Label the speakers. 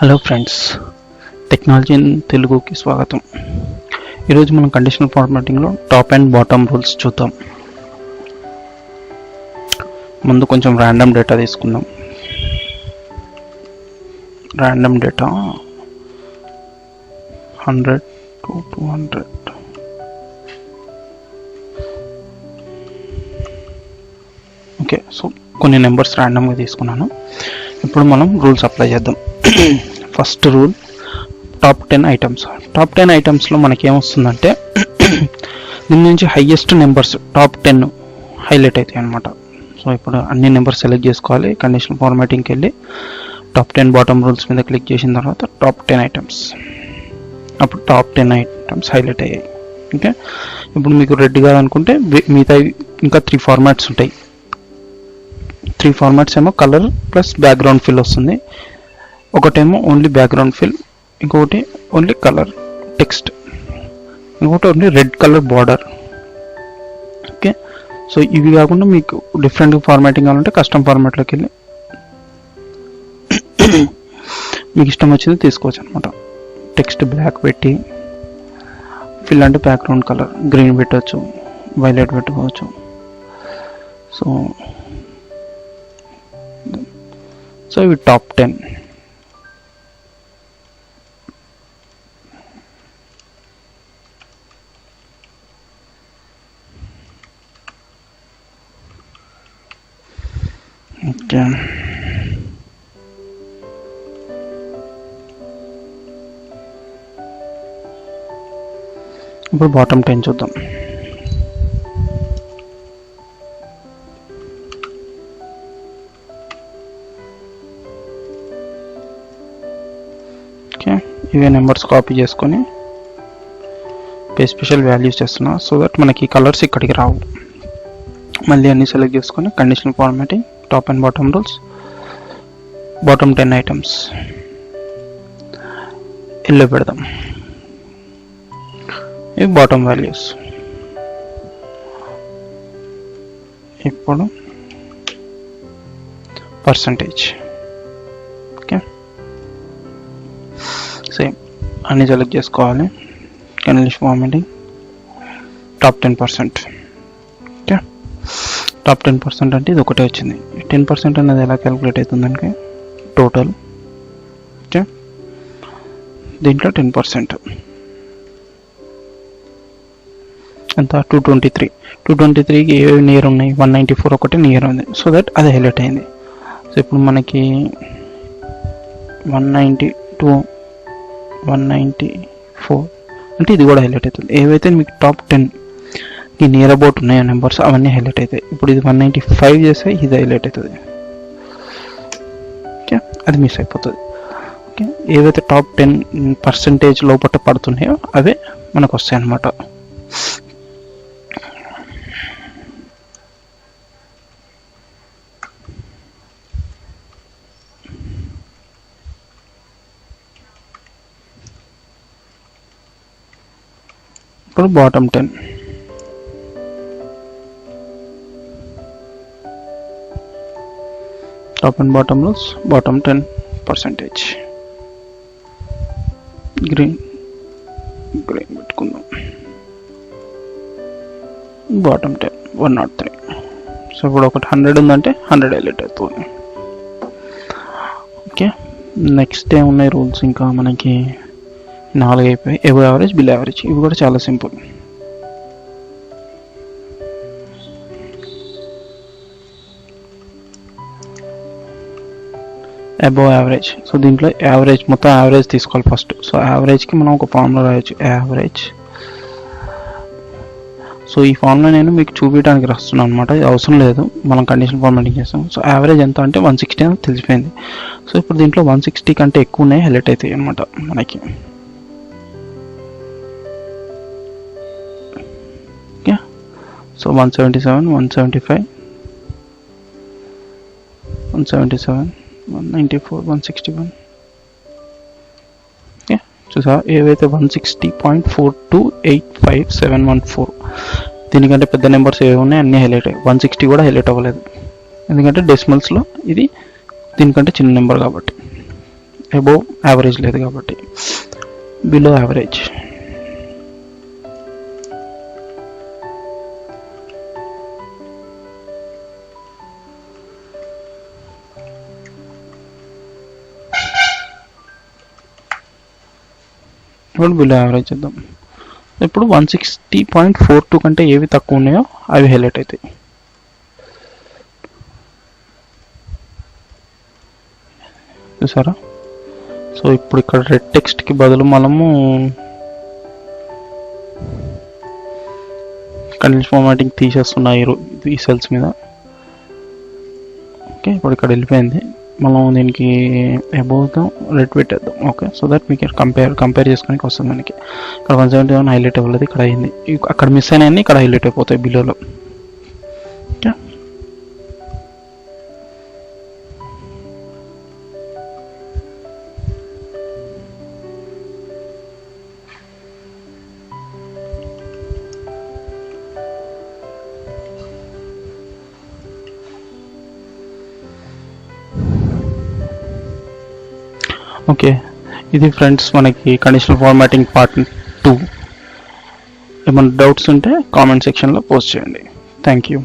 Speaker 1: Hello friends, technology in తెలుగుకి స్వాగతం. ఈరోజు మనం కండిషనల్ ఫార్మాటింగ్లో టాప్ అండ్ బాటమ్ రూల్స్ చూద్దాం. ముందు కొంచెం ర్యాండమ్ డేటా తీసుకుందాం. Random data 100 to 200. Okay, so కొన్ని నెంబర్స్ ర్యాండమ్గా తీసుకున్నాను. ఇప్పుడు మనం రూల్స్ అప్లై చేద్దాం. First rule, top 10 items. Top 10 ఐటమ్స్లో మనకేమొస్తుందంటే దీని నుంచి హైయెస్ట్ నెంబర్స్ టాప్ 10 హైలైట్ అవుతాయి అన్నమాట. సో ఇప్పుడు అన్ని నెంబర్స్ సెలెక్ట్ చేసుకోవాలి. కండిషనల్ ఫార్మాటింగ్కి వెళ్ళి టాప్ 10 బాటమ్ రూల్స్ మీద క్లిక్ చేసిన తర్వాత టాప్ 10 ఐటమ్స్, అప్పుడు టాప్ 10 ఐటమ్స్ హైలైట్ అయ్యాయి. ఓకే, ఇప్పుడు మీకు రెడ్ కాదనుకుంటే మిగతా ఇంకా 3 ఫార్మాట్స్ ఉంటాయి. 3 ఫార్మాట్స్ ఏమో కలర్ ప్లస్ బ్యాక్గ్రౌండ్ ఫిల్ వస్తుంది, ఒకటేమో ఓన్లీ బ్యాక్గ్రౌండ్ ఫిల్, ఇంకొకటి ఓన్లీ కలర్ టెక్స్ట్, ఇంకొకటి only red colour border. Okay, so ఇవి కాకుండా మీకు డిఫరెంట్ ఫార్మాటింగ్ కావాలంటే కస్టమ్ ఫార్మాట్లోకి వెళ్ళి మీకు ఇష్టం వచ్చింది తీసుకోవచ్చు అనమాట. టెక్స్ట్ బ్లాక్ పెట్టి, ఫిల్ అంటే బ్యాక్గ్రౌండ్ కలర్ గ్రీన్ పెట్టవచ్చు, వైలెట్ పెట్టుకోవచ్చు. సో ఇవి టాప్ 10. ఓకే, ఇప్పుడు బాటమ్ 10 చూద్దాం. ఓకే, ఇవే నెంబర్స్ కాపీ చేసుకొని స్పెషల్ వాల్యూస్ చేస్తున్నా సో దట్ మనకి కలర్స్ ఇక్కడికి రావు. మళ్ళీ అన్ని సెలెక్ట్ చేసుకొని conditional formatting, top and bottom rules, bottom 10 items yellow పెడదాం. ఇవి బాటమ్ వాల్యూస్. ఇప్పుడు పర్సంటేజ్. ఓకే, సేమ్ అన్ని సెలెక్ట్ చేసుకోవాలి. Conditional formatting, top 10%. Okay, top 10% అంటే ఇది ఒకటే వచ్చింది. 10% అనేది ఎలా క్యాలిక్యులేట్ అవుతుందంటే టోటల్. ఓకే, దీంట్లో 10% ఎంత 223కి ఏవి నియర్ ఉన్నాయి, 194 ఒకటి నియర్ ఉంది, సో దట్ అది హైలైట్ అయింది. సో ఇప్పుడు మనకి 192, 194 అంటే ఇది కూడా హైలైట్ అవుతుంది. ఏవైతే మీకు టాప్ 10కి నియర్ అబౌట్ ఉన్నాయో నెంబర్స్ అవన్నీ హైలైట్ అవుతాయి. ఇప్పుడు ఇది 195 చేస్తే ఇది హైలైట్ అవుతుంది. ఓకే, అది మిస్ అయిపోతుంది. ఓకే, ఏవైతే టాప్ 10% లోపల పడుతున్నాయో అవే మనకు వస్తాయి అన్నమాట. ఇప్పుడు bottom 10. Top and bottom rules, bottom 10%. Green పెట్టుకుందాం. బాటమ్ 10 103. సో ఇప్పుడు ఒకటి 100 ఉందంటే 100 హైలైట్ అవుతుంది. ఓకే, నెక్స్ట్ ఏమున్నాయి రూల్స్ ఇంకా మనకి 4 అయిపోయి. ఎబో యావరేజ్, బిలో యావరేజ్, ఇవి కూడా చాలా సింపుల్. అబోవ్ యావరేజ్, సో దీంట్లో యావరేజ్ మొత్తం యావరేజ్ తీసుకోవాలి ఫస్ట్. సో యావరేజ్కి మనం ఒక ఫార్ములా రాయొచ్చు, యావరేజ్. సో ఈ ఫార్ములా నేను మీకు చూపించడానికి రాస్తున్నాను అనమాట, ఇది అవసరం లేదు, మనం కండిషన్ ఫార్మాటింగ్ చేస్తాం. సో యావరేజ్ ఎంత అంటే 160 అని తెలిసిపోయింది. సో ఇప్పుడు దీంట్లో 160 కంటే ఎక్కువ ఉన్నాయి హైలైట్ అవుతాయి అనమాట మనకి. Okay, so 177, 175, 177, 194, 161. ఓకే, చూసా ఏవైతే 160.4285714 దీనికంటే పెద్ద నెంబర్స్ ఏవి ఉన్నాయి అన్నీ హైలైట్ అయ్యాయి. 160 కూడా హైలైట్ అవ్వలేదు, ఎందుకంటే డెసిమల్స్లో ఇది దీనికంటే చిన్న నెంబర్ కాబట్టి. అబోవ్ యావరేజ్ లేదు కాబట్టి బిలో యావరేజ్. ఇప్పుడు బిలో యావరేజ్ చేద్దాం. ఇప్పుడు 160.42 కంటే ఏవి తక్కువ ఉన్నాయో అవి హైలైట్ అవుతాయి. చూసారా? సో ఇప్పుడు ఇక్కడ రెడ్ టెక్స్ట్కి బదులు మనము కండిషనల్ ఫార్మాటింగ్ తీసేస్తున్నాయి ఈ సెల్స్ మీద. ఓకే, ఇప్పుడు ఇక్కడ వెళ్ళిపోయింది. మనం దీనికి అబౌవ్ రెడ్ పెట్టేద్దాం. ఓకే, సో దట్ మీకు కంపేర్ చేసుకోడానికి వస్తుంది. మనకి ఇక్కడ 171 హైలైట్ అవ్వలేదు, ఇక్కడ అయింది. అక్కడ మిస్ అయినాయని ఇక్కడ హైలైట్ అయిపోతాయి బిలోలో. ఓకే, ఓకే, ఇది ఫ్రెండ్స్ మనకి కండిషనల్ ఫార్మాటింగ్ పార్ట్ 2. ఏమైనా డౌట్స్ ఉంటే కామెంట్ సెక్షన్లో పోస్ట్ చేయండి. Thank you.